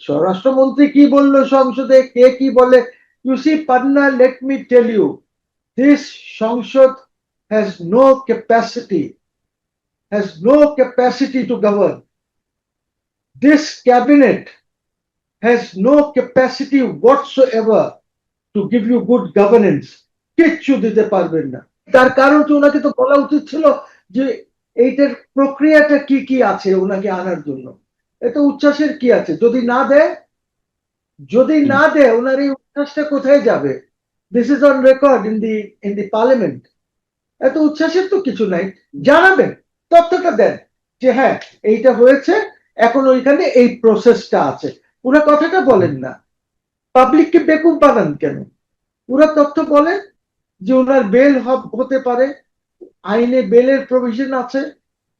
স্বরাষ্ট্রমন্ত্রী কি বললো সংসদে, কে কি বলে, you see Panna, let me tell you, this সংসদ has no capacity, to govern. This cabinet has no capacity whatsoever to give you good governance. কিচ্ছু দিতে পারবেন না। তার কারণ কি, ওনাকে তো বলা উচিত ছিল যে এইটার প্রক্রিয়াটা কি কি আছে ওনাকে আনার জন্য। এত উচ্ছ্বাসের কি আছে? যদি না দেয় ওনার এই উচ্ছ্বাসটা কোথায় যাবে? This is on record in the parliament. এত উচ্ছ্বাসের তো কিছু নাই। জানাবেন, তথ্যটা দেন যে হ্যাঁ এইটা হয়েছে, এখন ওইখানে এই প্রসেসটা আছে। পুরো কথাটা বলেন না, পাবলিককে বেকুব বানান কেন? পুরো তথ্য বলেন যে ওনার বেল হতে পারে, আইনে বেলের প্রভিশন আছে,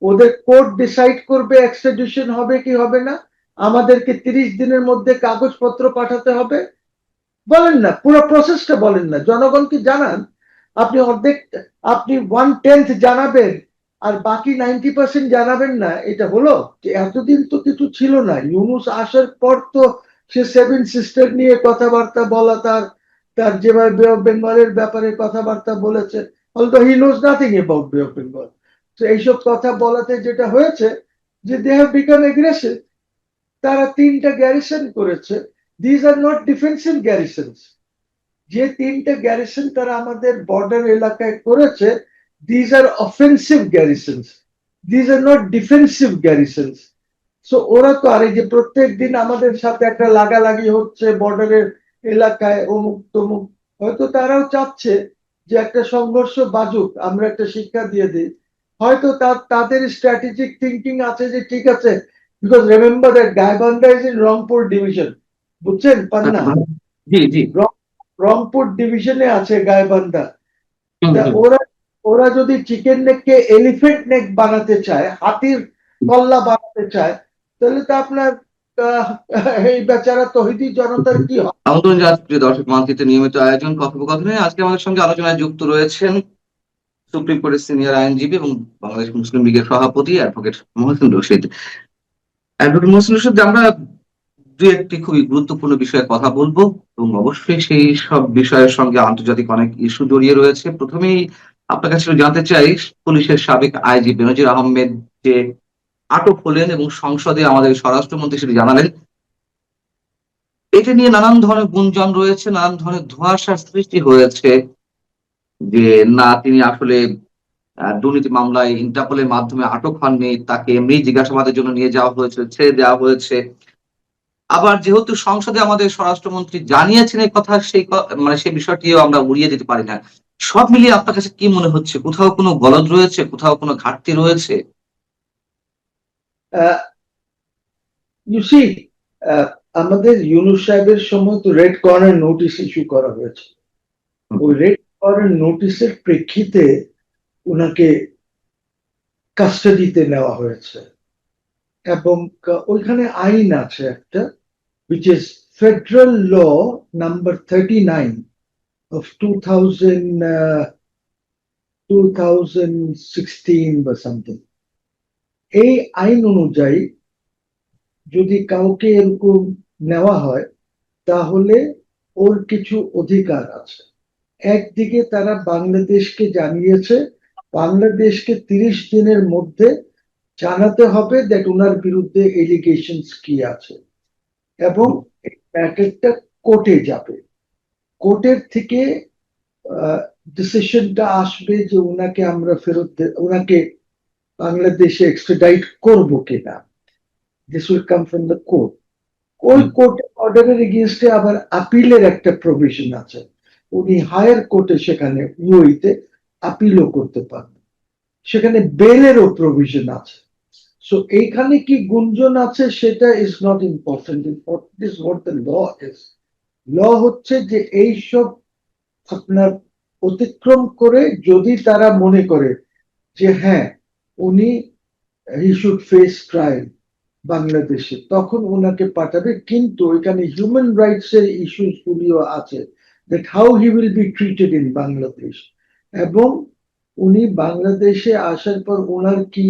ওদের কোর্ট ডিসাইড করবে এক্সট্রাডিশন হবে কি হবে না, আমাদেরকে 30 দিনের মধ্যে কাগজপত্র পাঠাতে হবে। বলেন না, পুরো প্রসেসটা বলেন না, জনগণকে জানান। আপনি অর্ধেক, আপনি 1/10 জানাবেন আর বাকি 90% জানাবেন না। এটা হলো যে এতদিন তো কিছু ছিল না, ইউনুস আসার পর তো সে 7 সিস্টার নিয়ে কথাবার্তা বলা, তার তার যেভাবে বে অফ বেঙ্গলের ব্যাপারে কথাবার্তা বলেছে, although he knows nothing about বে অফ বেঙ্গল। তো এইসব কথা বলাতে যেটা হয়েছে যে দে হ্যাভ বিকাম এগ্রেসিভ। তারা 3টা গ্যারিসন করেছে। These are not defensive garrisons. যে 3টা গ্যারিসন তারা আমাদের বর্ডার এলাকায় করেছে, these are offensive garrisons, these are not defensive garrisons. So ওরা তো, আর এই যে প্রত্যেক দিন আমাদের সাথে একটা লাগালাগি হচ্ছে বর্ডারের এলাকায়, অমুক তমুক, হয়তো তারাও চাচ্ছে যে একটা সংঘর্ষ বাজুক, আমরা একটা শিক্ষা দিয়ে দিই। হয়তো তাদের স্ট্র্যাটেজিক থিঙ্কিং আছে যে ঠিক আছে, because remember that Gaibandha is in Rangpur division, বুঝছেন পান্না? জি জি। রংপুর ডিভিশনে আছে গাইবান্ধা। হুম তা হুম। ওরা ওরা যদি চিকেন নেককে এলিফেন্ট নেক বানাতে চায়, হাতির কল্লা বানাতে চায়, তাহলে তো আপনার এই বেচারা তহিদি জনতার কি হবে? আমন্ত্রণ জানাচ্ছি প্রিয় দর্শক, মানচিত্রের নিয়মিত আয়োজন কথোপকথনে আজকে আমাদের সঙ্গে আলোচনায় যুক্ত রয়েছেন সুপ্রিম কোর্টের সিনিয়র আইনজীবী এবং বাংলাদেশ মুসলিম লীগের সভাপতি অ্যাডভোকেট মহসিন রশিদ। অ্যাডভোকেট মহসিন রশিদ, আমরা দু একটি খুবই গুরুত্বপূর্ণ বিষয়ে কথা বলবো এবং অবশ্যই সেই সব বিষয়ের সঙ্গে আন্তর্জাতিক অনেক ইস্যু জড়িয়ে রয়েছে। প্রথমেই আপনার কাছে জানতে চাই, পুলিশের সাবেক আইজি বেনজির আহমেদ যে আটক হলেন এবং সংসদে আমাদের স্বরাষ্ট্রমন্ত্রী সেটি জানালেন, এটা নিয়ে নানান ধরনের গুঞ্জন রয়েছে, নানান ধরনের ধোঁয়াশার সৃষ্টি হয়েছে যে না, তিনি আসলে দুর্নীতি মামলায় ইন্টারপোলের মাধ্যমে আটক হননি, তাকে এমনি জিজ্ঞাসাবাদের জন্য নিয়ে যাওয়া হয়েছে, ছেড়ে দেওয়া হয়েছে। আবার যেহেতু সংসদে আমাদের স্বরাষ্ট্রমন্ত্রী জানিয়েছেন এই কথা, মানে সেই বিষয়টিও আমরা উড়িয়ে দিতে পারি না। সব মিলিয়ে আপনার কাছে কি মনে হচ্ছে, কোথাও কোনো গলদ রয়েছে, কোথাও কোনো ঘাটতি রয়েছে? ইউ সি, আমাদের ইউনুস সাহেবের সময় তো রেড কর্নার নোটিশ ইস্যু করা হয়েছে। হুম, ওই রেড কর্নার নোটিশের প্রেক্ষিতে ওনাকে কাস্টাডিতে নেওয়া হয়েছে, এবং ওইখানে আইন আছে একটা, which is Federal Law number 39 of 2016 বা সামথিং। এই আইন অনুযায়ী যদি কাউকে এরকম নেওয়া হয়, তাহলে ওর কিছু অধিকার আছে। একদিকে তারা বাংলাদেশকে জানিয়েছে, বাংলাদেশকে 30 দিনের মধ্যে জানাতে হবে দ্যাট ওনার বিরুদ্ধে এলিগেশনস কি আছে, এবং এই ম্যাটারটা কোর্টে যাবে। কোর্টের থেকে ডিসিশনটা আসবে যে ওনাকে আমরা ওনাকে বাংলাদেশে এক্সট্রাডাইট করবো কিনা। This will come from the court. ওই হুম, কোর্টের অর্ডারের এগেইনস্টে আবার আপিলের একটা প্রভিশন আছে। উনি হায়ার কোর্টে, সেখানে ইউএইতে আপিলও করতে পারবেন। সেখানে বেলেরও প্রভিশন আছে। সো এইখানে কি গুঞ্জন আছে সেটা is not important, important is what the law is. Law হচ্ছে যে এইসব আপনার অতিক্রম করে যদি তারা মনে করে যে হ্যাঁ উনি হি শুড ফেস ট্রায়াল বাংলাদেশে, তখন ওনাকে পাঠাবে। কিন্তু এখানে হিউম্যান রাইটস এর ইস্যুস গুলিও আছে, that how he will be treated in Bangladesh, এবং উনি বাংলাদেশে আসার পর ওনার কি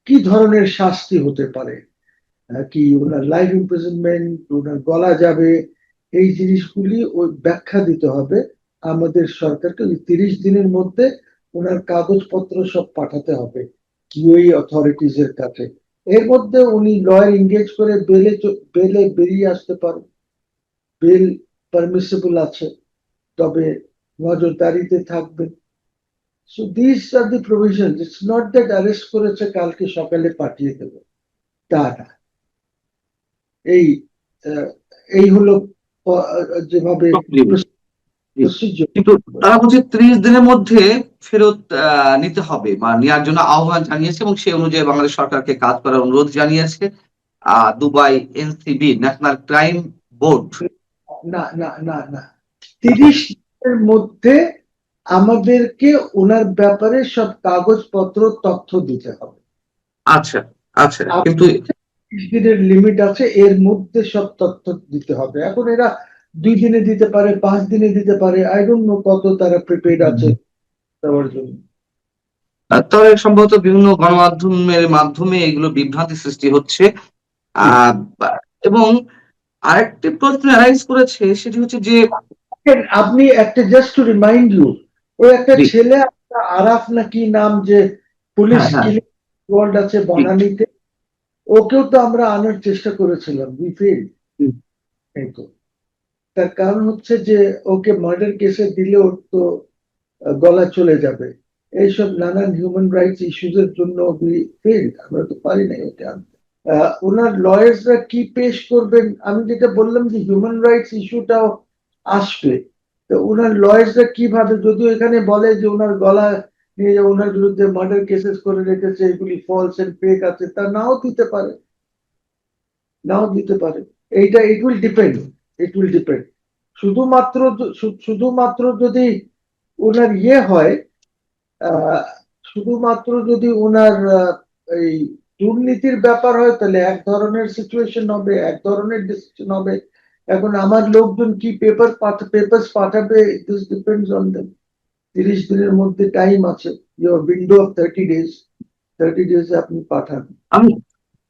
কি ধরনের শাস্তি হতে পারে। কি ওনার লাইফ ইমপ্রিজনমেন্ট, ওনার গলা যাবে, এই জিনিসগুলি ওই ব্যাখ্যা দিতে হবে আমাদের সরকারকে। ওই 30 দিনের মধ্যে ওনার কাগজপত্র সব পাঠাতে হবে ইউএই অথরিটিজ এর কাছে। এর মধ্যে উনি লয়ার এঙ্গেজ করে বেলে বেরিয়ে আসতে পারেন। বেল পারমিসিবল আছে, তবে নজরদারিতে থাকবেন। So this are the provision. It's not that arrest করেছে কালকে সকালে পাঠিয়ে দেবে, তা না। এই আহ, এই হলো যেভাবে জি। প্রসিডিওর। কিন্তু তারা বলছে 30 দিনের মধ্যে ফেরত নিতে হবে বা নেওয়ার জন্য আহ্বান জানিয়েছে এবং সেই অনুযায়ী বাংলাদেশ সরকারকে কাজ করার অনুরোধ জানিয়েছে Dubai NCB, national crime board. না না না না, 30 দিনের মধ্যে আমাদেরকে ওনার ব্যাপারে সব কাগজপত্র তথ্য দিতে হবে। আচ্ছা আচ্ছা, আর কিন্তু 30 দিনের লিমিট আছে, এর মধ্যে সব তথ্য দিতে হবে। এখন এরা 2 দিনে দিতে পারে, 5 দিনে দিতে পারে, আই ডোন্ট নো কত তারা প্রিপেয়ার্ড আছে দেওয়ার জন্য। তবে সম্ভবত বিভিন্ন গণমাধ্যমের মাধ্যমে এগুলো বিভ্রান্তি সৃষ্টি হচ্ছে। আহ এবং আরেকটি প্রশ্ন অ্যারাইজ করেছে, সেটি হচ্ছে যে আপনি একটা, জাস্ট টু রিমাইন্ড ইউ, ওই একটা জি, ছেলে, আরাফ না কি নাম, যে পুলিশ হ্যাঁ হ্যাঁ, কিলিং ওয়ার্ড আছে ঠিক, বনানীতে, ওকেও তো আমরা আনার চেষ্টা করেছিলাম, উই ফেল। হুম, এই তো, তার কারণ হচ্ছে যে ওকে মার্ডার কেসে দিলে ওর তো গলা চলে যাবে। এইসব নানান হিউম্যান রাইটস ইস্যুজ এর জন্য উই ফেল, আমরা তো পারি না ওটা আনতে। ওনার লয়ার্সরা কি পেশ করবেন, আমি যেটা বললাম যে হিউম্যান রাইটস ইস্যুটাও আসবে। তো ওনার লয়ার্সরা কিভাবে, যদিও এখানে বলে যে ওনার গলা নিয়ে যে ওনার বিরুদ্ধে মার্ডার কেসেস করে রেখেছে, এগুলি ফলস এন্ড ফেক আছে, তা নাও দিতে পারে, নাও দিতে পারে। এইটা it will depend, it will depend. শুধুমাত্র শুধুমাত্র যদি ওনার ইয়ে হয়, আহ, শুধুমাত্র যদি ওনার এই দুর্নীতির ব্যাপার হয়, তাহলে এক ধরনের সিচুয়েশন হবে, এক ধরনের ডিসিশন হবে। এখন আমার লোকজন কি পেপারস পাঠাবে, দিস ডিপেন্ডস অন দেম। 30 দিনের মধ্যে টাইম আছে, your window of 30 days, 30 days আপনি পাঠান। আমি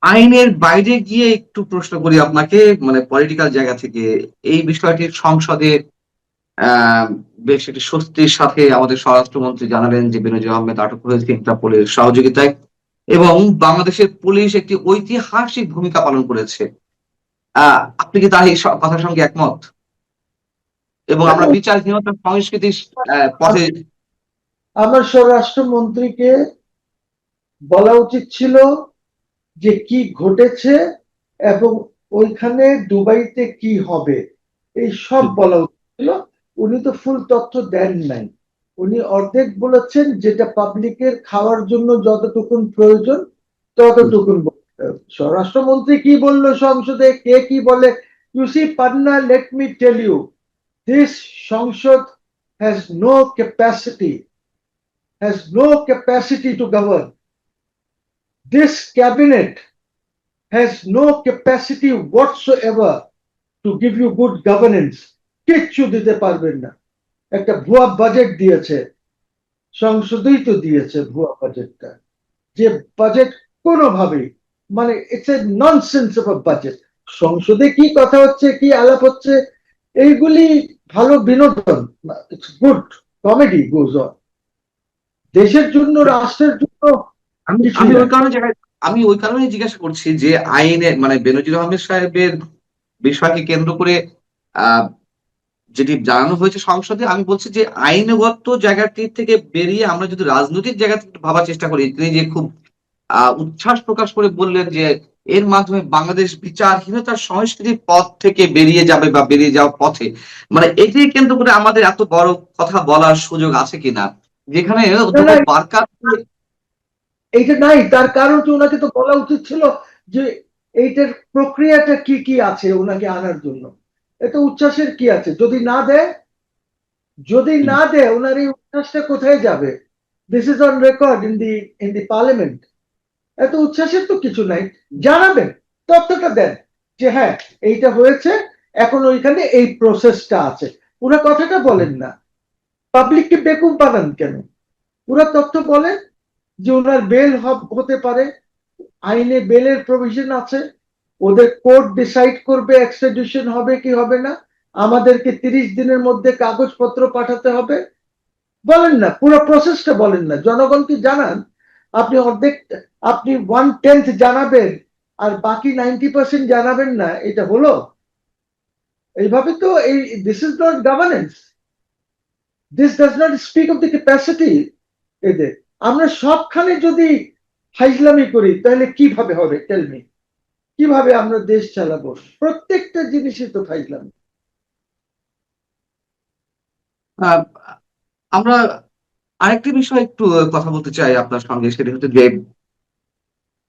আইনের বাইরে গিয়ে একটু প্রশ্ন করি আপনাকে, মানে পলিটিক্যাল জায়গা থেকে। এই বিষয়টি সংসদে আহ বেশ একটি স্বস্তির সাথে আমাদের স্বরাষ্ট্রমন্ত্রী জানালেন যে বেনজির আহমেদ আটক হয়েছে ইন্টারপোলের সহযোগিতায় এবং বাংলাদেশের পুলিশ একটি ঐতিহাসিক ভূমিকা পালন করেছে। আপনি কি তার এই কথার সঙ্গে একমত? এবং আমরা দেখুন, বিচারহীনতার সংস্কৃতির পথে। আমার স্বরাষ্ট্রমন্ত্রীকে বলা উচিত ছিল যে কি ঘটেছে এবং ওইখানে দুবাইতে কি হবে, এই সব বলা উচিত ছিল। উনি তো ফুল তথ্য দেন নাই। উনি অর্ধেক বলেছেন, যেটা পাবলিকের খাওয়ার জন্য যতটুকুন প্রয়োজন ততটুকুন বলতে হবে। স্বরাষ্ট্রমন্ত্রী কি বললো সংসদে, কে কি বলে, you see Panna, let me tell you, this সংসদ has no capacity, has no capacity to govern. This cabinet has no capacity whatsoever to give you good governance. কিচ্ছু দিতে পারবেন না। একটা ভুয়া বাজেট দিয়েছে, সংসদেই তো দিয়েছে ভুয়া বাজেটটা, যে বাজেট কোনোভাবেই, মানে it's a nonsense of a budget. সংসদে কি কথা হচ্ছে, কি আলাপ হচ্ছে, এইগুলি ভালো বিনোদন, it's good comedy goes on. দেশের জন্য, রাষ্ট্রের জন্য আমি কিছুই আমি না। ওই কারণে আমি ওই কারণে জিজ্ঞাসা করছি যে আইনে মানে বেনজির আহমেদ সাহেবের বিষয়কে কেন্দ্র করে আহ যেটি জানানো হয়েছে সংসদে, আমি বলছি যে আইনগত জায়গাটি থেকে বেরিয়ে আমরা যদি রাজনৈতিক জায়গা থেকে একটু ভাবার চেষ্টা করি। তিনি যে খুব উচ্ছ্বাস প্রকাশ করে বললেন যে এর মাধ্যমে বাংলাদেশ বিচারহীনতার সংস্কৃতির পথ থেকে বেরিয়ে যাবে বা বেরিয়ে যাওয়ার পথে, মানে এটি কেন্দ্র করে আমাদের এত বড় কথা বলার সুযোগ আছে কিনা, যেখানে না না, অধ্যাপক বারকাত। এইটা নাই। তার কারণ তো ওনাকে তো বলা উচিত ছিল যে এইটার প্রক্রিয়াটা কি কি আছে ওনাকে আনার জন্য। এত উচ্ছ্বাসের কি আছে, যদি না দেয়, যদি না দেয়, ওনার এই উচ্ছ্বাসটা কোথায় যাবে? This is on record in the parliament. এত উচ্ছ্বাসের তো কিছু নাই। জানাবেন, তথ্যটা দেন যে হ্যাঁ এইটা হয়েছে, এখন ওইখানে এই প্রসেসটা আছে। পুরো কথাটা বলেন না, পাবলিককে বেকুব বানান কেন? পুরো তথ্য বলেন যে ওনার বেল হতে পারে, আইনে বেলের প্রভিশন আছে, ওদের কোর্ট ডিসাইড করবে এক্সট্রাডিশন হবে কি হবে না, আমাদেরকে 30 দিনের মধ্যে কাগজপত্র পাঠাতে হবে। বলেন না, পুরো প্রসেসটা বলেন না, জনগণকে জানান। আপনি অর্ধেক, আপনি 1/10 জানাবেন আর বাকি 90% জানাবেন না, এটা হলো? এইভাবে তো এই, this is not governance, this does not speak of the capacity এদের। আমরা সবখানে যদি ফাইজলামি করি তাহলে কিভাবে হবে? টেল মি, কিভাবে আমরা দেশ চালাবো? প্রত্যেকটা জিনিসই তো ফাইজলামি। আহ, আমরা আরেকটি বিষয় একটু কথা বলতে চাই আপনার সঙ্গে, সেটি হচ্ছে যে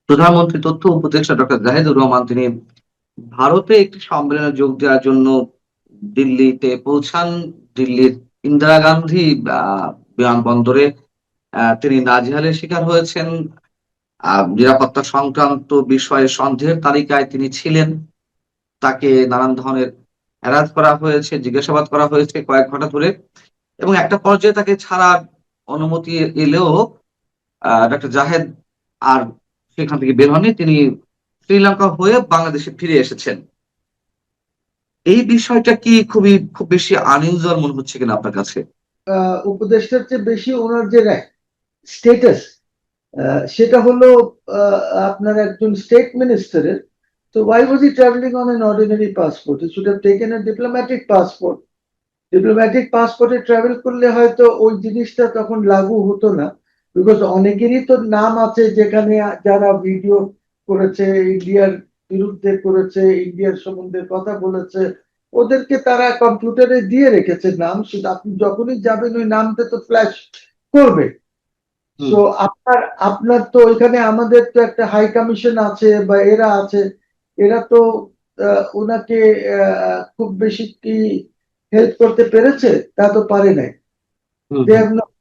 প্রধানমন্ত্রী তথ্য উপদেষ্টা ডক্টর জাহিদুর রহমান তিনি ভারতে একটি সম্মেলনে যোগ দেওয়ার জন্য দিল্লিতে পৌঁছান। দিল্লির ইন্দিরা গান্ধী বিমানবন্দরে তিনি নাজেহালের শিকার হয়েছেন। নিরাপত্তা সংক্রান্ত বিষয়ে সন্দেহের তালিকায় তিনি ছিলেন। তাকে নানান ধরনের হ্যারাস করা হয়েছে, জিজ্ঞাসাবাদ করা হয়েছে কয়েক ঘন্টা ধরে, এবং একটা পর্যায়ে তাকে ছাড়ার অনুমতি এলেও ডক্টর জাহেদ আর সেখান থেকে বের হননি। তিনি শ্রীলঙ্কা হয়ে বাংলাদেশে ফিরে এসেছেন। এই বিষয়টা কি খুব বেশি আনইউজুয়াল মনে হচ্ছে কিনা আপনার কাছে? উপদেষ্টার চেয়ে বেশি ওনার যে স্টেটাস, সেটা হলো আপনার একজন স্টেট মিনিস্টারের। তো why was he traveling on an ordinary passport? He should have taken a diplomatic passport. Diplomatic পাসপোর্টে ট্রাভেল করলে হয়তো ওই জিনিসটা তখন লাগু হতো না, বিকজ অনেকেরই তো নাম আছে যেখানে যারা ভিডিও করেছে, ইন্ডিয়ার বিরুদ্ধে করেছে, ইন্ডিয়ার সম্বন্ধে কথা বলেছে, ওদেরকে তারা কম্পিউটারে দিয়ে রেখেছে নাম, শুধু আপনি যখনই যাবেন ওই নামটা তো ফ্ল্যাশ করবে। তো আপনার আপনার তো ওইখানে, আমাদের তো একটা হাই কমিশন আছে বা এরা আছে, এরা তো ওনাকে খুব বেশি কি হেল্প করতে পেরেছে? তা তো পারে নাই। They have not,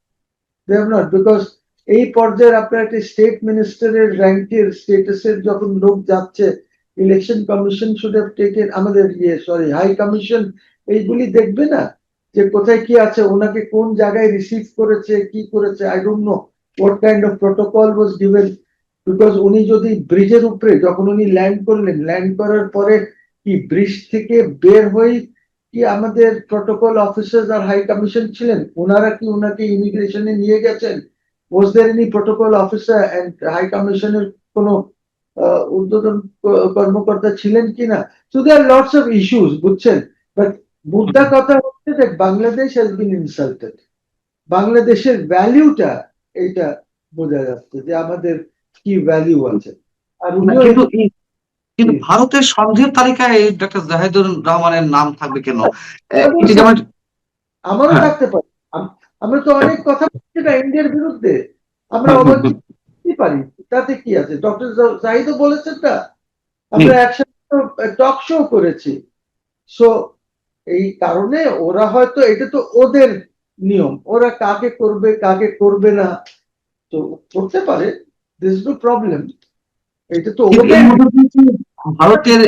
they have not, because এই পর্যায়ের আপনার একটা স্টেট মিনিস্টারের র্যাঙ্কের স্টেটাসের যখন লোক যাচ্ছে, election commission should have taken, আমাদের সরি হাই কমিশন এইগুলি দেখবে না যে কোথায় কি আছে, ওনাকে কোন জায়গায় রিসিভ করেছে, কি করেছে? I don't know what kind of protocol was given, because উনি যদি ব্রিজের উপরে যখন উনি ল্যান্ড করলেন, ল্যান্ড করার পরে কি ব্রিজ থেকে বের হয়ে কি আমাদের প্রোটোকল অফিসার আর হাই কমিশন ছিলেন, ওনারা কি ওনাকে ইমিগ্রেশনে নিয়ে গেছেন? Was there any protocol officer and high কমিশনের কোনো উদ্বোধন কর্মকর্তা ছিলেন কিনা? So there lots of issues, বুঝছেন? বাট মুদ্রা কথা হচ্ছে যে বাংলাদেশ হ্যাজ বিন ইনসাল্টেড। বাংলাদেশের ভ্যালিউটা এইটা বোঝা যাচ্ছে যে আমাদের কি ভ্যালিউ আছে। আর উনিও কিন্তু কিন্তু ভারতের সন্দেহের তালিকায় ডক্টর জাহিদুর রহমানের নাম থাকবে কেন? এটি যেমন, আমারও হ্যাঁ, থাকতে পারে। আমরা তো অনেক কথা বলছি না ইন্ডিয়ার বিরুদ্ধে, আমরা অবাক পারি, তাতে কি আছে? ডক্টর জাহিদও বলেছেন না, আমরা একসাথে টক শো করেছি। সো এই কারণে ওরা হয়তো, এটা তো ওদের নিয়ম, ওরা কাকে করবে কাকে করবে না, তো করতে পারে, দিস নো প্রবলেম। এটা তো কিন্তু ওদের। এর মধ্যে কিন্তু ভারতের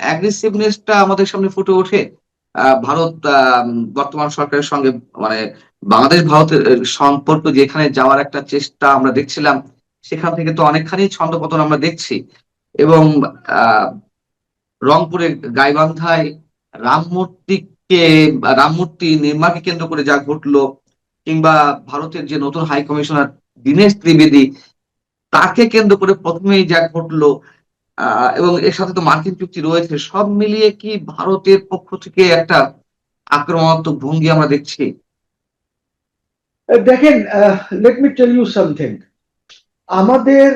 অ্যাগ্রেসিভনেসটা আমাদের সামনে ফুটে ওঠে। ভারত বর্তমান সরকারের সঙ্গে, মানে বাংলাদেশ ভারতের সম্পর্ক যেখানে যাওয়ার একটা চেষ্টা আমরা দেখছিলাম, সেখান থেকে তো অনেকখানি ছন্দপতন আমরা দেখছি। এবং আহ রংপুরের গাইবান্ধায় রাম মূর্তিকে রাম মূর্তি নির্মাণকে কেন্দ্র করে যা ঘটলো, কিংবা ভারতের যে নতুন হাই কমিশনার দীনেশ ত্রিবেদী, তাকে কেন্দ্র করে প্রথমেই যা ঘটলো, এবং এর সাথে তো মার্কিন চুক্তি রয়েছে, সব মিলিয়ে কি ভারতের পক্ষ থেকে একটা আক্রমণাত্মক ভঙ্গি আমরা দেখছি? দেখেন, let me tell you something. আমাদের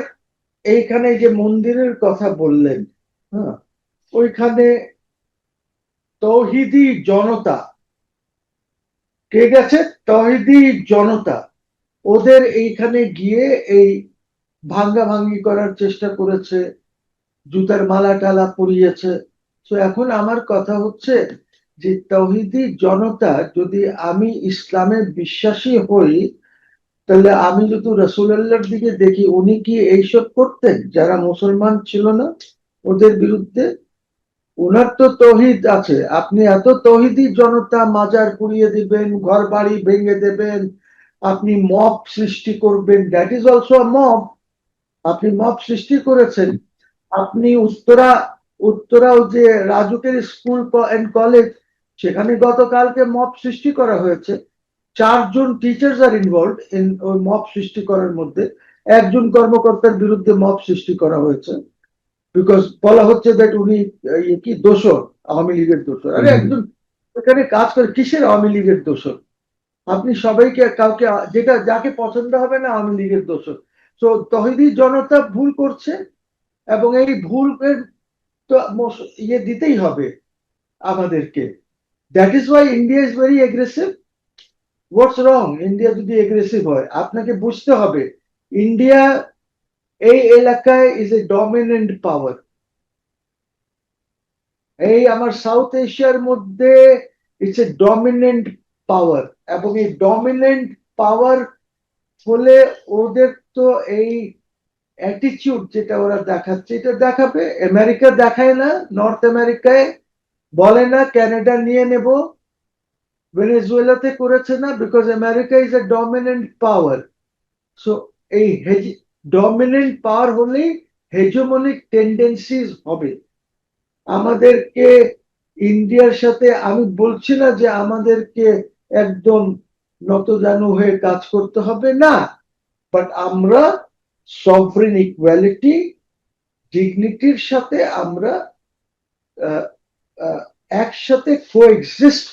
এইখানে যে মন্দিরের কথা বললেন, হ্যাঁ, ওইখানে তৌহিদি জনতা, ঠিক আছে, তৌহিদি জনতা ওদের এইখানে গিয়ে এই ভাঙ্গাভাঙ্গি করার চেষ্টা করেছে, জুতার মালা টালা পরিয়েছে। তো এখন আমার কথা হচ্ছে যে তৌহিদি জনতা, যদি আমি ইসলামে বিশ্বাসী হই, তাহলে আমি যদি রসুল্লাহর দিকে দেখি, উনি কি এইসব করতেন যারা মুসলমান ছিল না ওদের বিরুদ্ধে? ওনার তো তৌহিদ আছে। আপনি এত তৌহিদি জনতা মাজার পুড়িয়ে দিবেন, ঘর বাড়ি ভেঙে দেবেন, আপনি মব সৃষ্টি করবেন, that is also a mob. আপনি মব সৃষ্টি করেছেন। আপনি উত্তরা উত্তরাও যে রাজুকের স্কুল এন্ড কলেজ, সেখানে গতকালকে মব সৃষ্টি করা হয়েছে। 4 জন টিচার্স আর ইনভলভ ইন ওই মব সৃষ্টি করার মধ্যে। একজন কর্মকর্তার বিরুদ্ধে মব সৃষ্টি করা হয়েছে, বিকজ বলা হচ্ছে দ্যাট উনি কি দোষর, আওয়ামী লীগের দোষর। আরে একজন এখানে কাজ করে, কিসের আওয়ামী লীগের দোষর? আপনি সবাইকে কাউকে যেটা যাকে পছন্দ হবে না আওয়ামী লীগের দোষর। তো তহিদি জনতা ভুল করছে, এবং এই ভুলের তো দিতেই হবে আমাদেরকে। That is Y India is very aggressive. What's wrong India যদি এগ্রেসিভ হয়? আপনাকে বুঝতে হবে ইন্ডিয়া এই এলাকায় ইজ এ ডমিনেন্ট পাওয়ার। এই আমার সাউথ এশিয়ার মধ্যে ইটস এ ডমিনেন্ট পাওয়ার, এবং এই ডমিনেন্ট পাওয়ার হলে ওদের তো এই অ্যাটিটিউড যেটা ওরা দেখাচ্ছে, এটা দেখাবে। আমেরিকা দেখায় না, নর্থ আমেরিকায় বলে না ক্যানাডা নিয়ে নেব, ভেনেজুয়েলাতে করেছে না, because America is a dominant power. So এই ডমিনেন্ট পাওয়ার হলেই হেজমনিক টেন্ডেন্সিজ হবে। আমাদেরকে ইন্ডিয়ার সাথে, আমি বলছি না যে আমাদেরকে একদম নতজানু হয়ে কাজ করতে হবে না, বাট আমরা সভরেন ইকুয়ালিটি, ডিগনিটির সাথে আমরা একসাথে কোএক্সিস্ট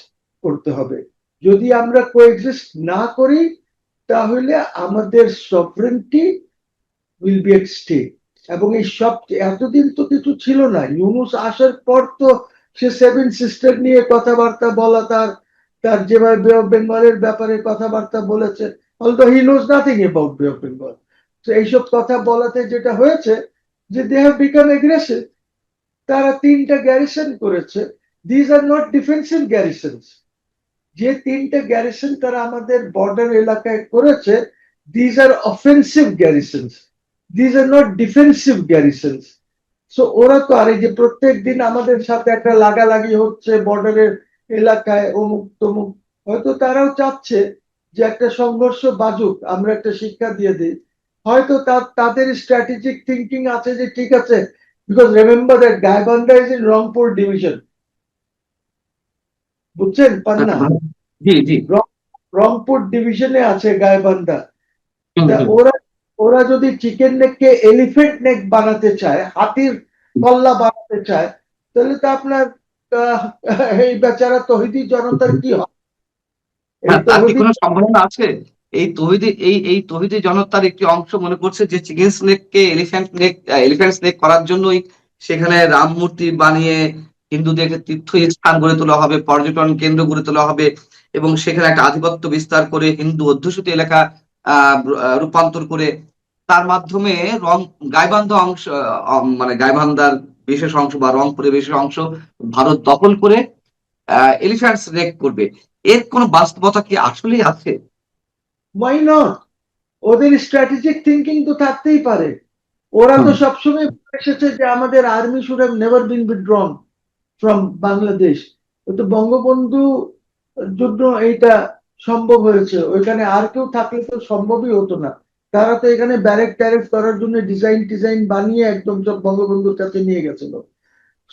করতে হবে। যদি আমরা কোএক্সিস্ট না করি, তাহলে আমাদের sovereignty will be at stake. এবং এই সব এতদিন তো কিছু ছিল না। ইউনুস আসার পর তো সে 7 সিস্টার নিয়ে কথাবার্তা বলা, তার তার যেভাবে বে অফ বেঙ্গলের ব্যাপারে কথাবার্তা বলেছে, although he knows nothing about বে অফ বেঙ্গল। তো এইসব কথা বলাতে যেটা হয়েছে যে দে হ্যাভ বিকাম এগ্রেসিভ। তারা 3টা গ্যারিসন করেছে। These are not defensive garrisons. যে 3টা গ্যারিসন তারা আমাদের বর্ডার এলাকায় করেছে, these are offensive garrisons, these are not defensive garrisons. So ওরা তো, আর এই যে প্রত্যেক দিন আমাদের সাথে একটা লাগালাগি হচ্ছে বর্ডারের এলাকায়, অমুক তমুক, হয়তো তারাও চাচ্ছে যে একটা সংঘর্ষ বাজুক, আমরা একটা শিক্ষা দিয়ে দিই। হয়তো তাদের স্ট্র্যাটেজিক থিঙ্কিং আছে যে ঠিক আছে, because remember that Gaibandha is in Rangpur division. বুঝছেন পান্না? জি জি। রংপুর ডিভিশনে আছে গাইবান্ধা। হুম, তা হুম। ওরা ওরা যদি চিকেন নেককে এলিফেন্ট নেক বানাতে চায়, হাতির কল্লা বানাতে চায়, তাহলে তো আপনার আহ, এই বেচারা তহিদি জনতার কি হবে? এই হ্যাঁ, তার কি তহিদি কোনো সম্ভাবনা আছে? এই তৌহিদি জনতার একটি অংশ মনে করছে যে চিকেন স্নেক কে এলিফ্যান্ট স্নেক করার জন্যই সেখানে রাম মূর্তি বানিয়ে হিন্দুদের তীর্থস্থান গড়ে তোলা হবে, পর্যটন কেন্দ্র গড়ে তোলা হবে, এবং সেখানে একটা আধিপত্য বিস্তার করে হিন্দু অধ্যুষিত এলাকা রূপান্তর করে তার মাধ্যমে রং গাইবান্ধা অংশ, মানে গাইবান্ধার বিশেষ অংশ বা রংপুরের বিশেষ অংশ ভারত দখল করে এলিফ্যান্ট স্নেক করবে। এর কোনো বাস্তবতা কি আসলেই আছে? Why not? ওদের স্ট্র্যাটেজিক থিঙ্কিং তো থাকতেই পারে। ওরা তো হুম। সবসময় এসেছে যে আমাদের army should have never been withdrawn from Bangladesh. তো বঙ্গবন্ধু যুদ্ধ এইটা সম্ভব হয়েছে, ওইখানে আর কেউ থাকলে তো সম্ভবই হতো না। তারা তো এখানে ব্যারেক ট্যারেক করার জন্য ডিজাইন বানিয়ে একদম সব বঙ্গবন্ধুর কাছে নিয়ে গেছিল।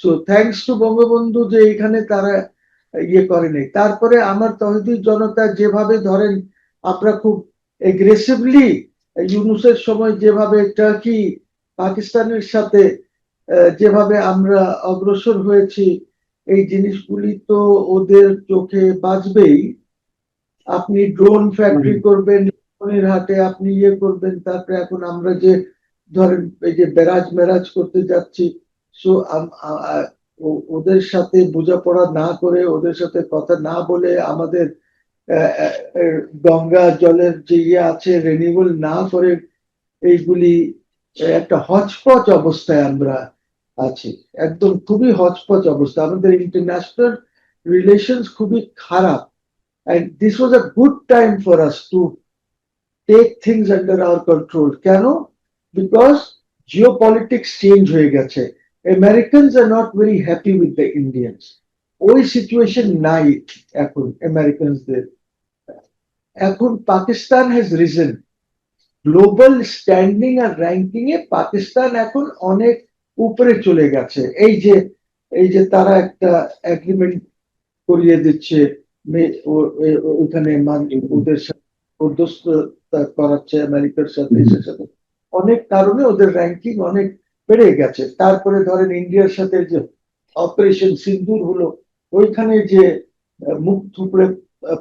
সো থ্যাংকস টু বঙ্গবন্ধু যে এখানে তারা করেনি। তারপরে আমার তহিদি জনতা যেভাবে ধরেন, আমরা খুব এগ্রেসিভলি ইউনুসের সময় যেভাবে টার্কি পাকিস্তানের সাথে যেভাবে আমরা অগ্রসর হয়েছি, এই জিনিসগুলি তো ওদের চোখে বাজবেই। আপনি ড্রোন ফ্যাক্টরি করবেন হাটে, আপনি করবেন, তারপরে এখন আমরা যে ধরেন এই যে বেরাজ মেরাজ করতে যাচ্ছি। সো ওদের সাথে বোঝাপড়া না করে, ওদের সাথে কথা না বলে, আমাদের গঙ্গা জলের যে আছে রিনিউয়াল না করে, এইগুলি একটা হচপচ অবস্থায় আমরা আছি। একদম খুবই হচপচ অবস্থা, আমাদের ইন্টারন্যাশনাল রিলেশনস খুবই খারাপ। And this was a good time for us to take things under our control. কেন? Because geopolitics change হয়ে গেছে। Americans are not very happy with the Indians. ওই সিচুয়েশন নাই এখন আমেরিকানসদের। এখন Pakistan has reason. Global standing আর র্যাঙ্কিং এ পাকিস্তান এখন অনেক উপরে চলে গেছে। এই যে তারা একটা এগ্রিমেন্ট করিয়ে দিচ্ছে, ওইখানে ওদের সাথে মধ্যস্থতা করাচ্ছে আমেরিকার সাথে, এসের সাথে অনেক কারণে ওদের র্যাঙ্কিং অনেক বেড়ে গেছে। তারপরে ধরেন ইন্ডিয়ার সাথে যে অপারেশন সিন্দুর হলো, ওইখানে যে মুখ থুবড়ে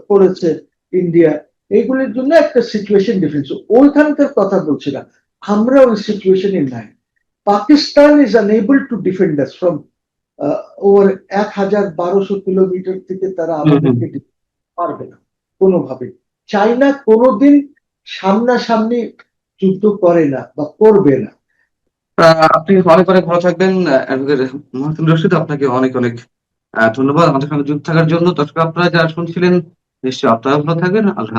পড়েছে ইন্ডিয়া, এইগুলির জন্য একটা সিচুয়েশন ডিফারেন্স, ওইখানকার কথা বলছি না। আমরা ওই সিচুয়েশনে নাই। Pakistan is unable to defend us from over ১,১২০০ kilometre থেকে, তারা আমাদেরকে পারবে না কোনোভাবে। চাইনা কোনোদিন সামনাসামনি যুদ্ধ করে না বা করবে না। আপনি অনেক অনেক ভালো থাকবেন অ্যাডভোকেট মহসিন রশিদ, আপনাকে অনেক অনেক ধন্যবাদ আমাদের সঙ্গে যুক্ত থাকার জন্য। দর্শক আপনারা যারা শুনছিলেন, নিশ্চয়ই আপনারা ভালো থাকবেন। আল্লাহ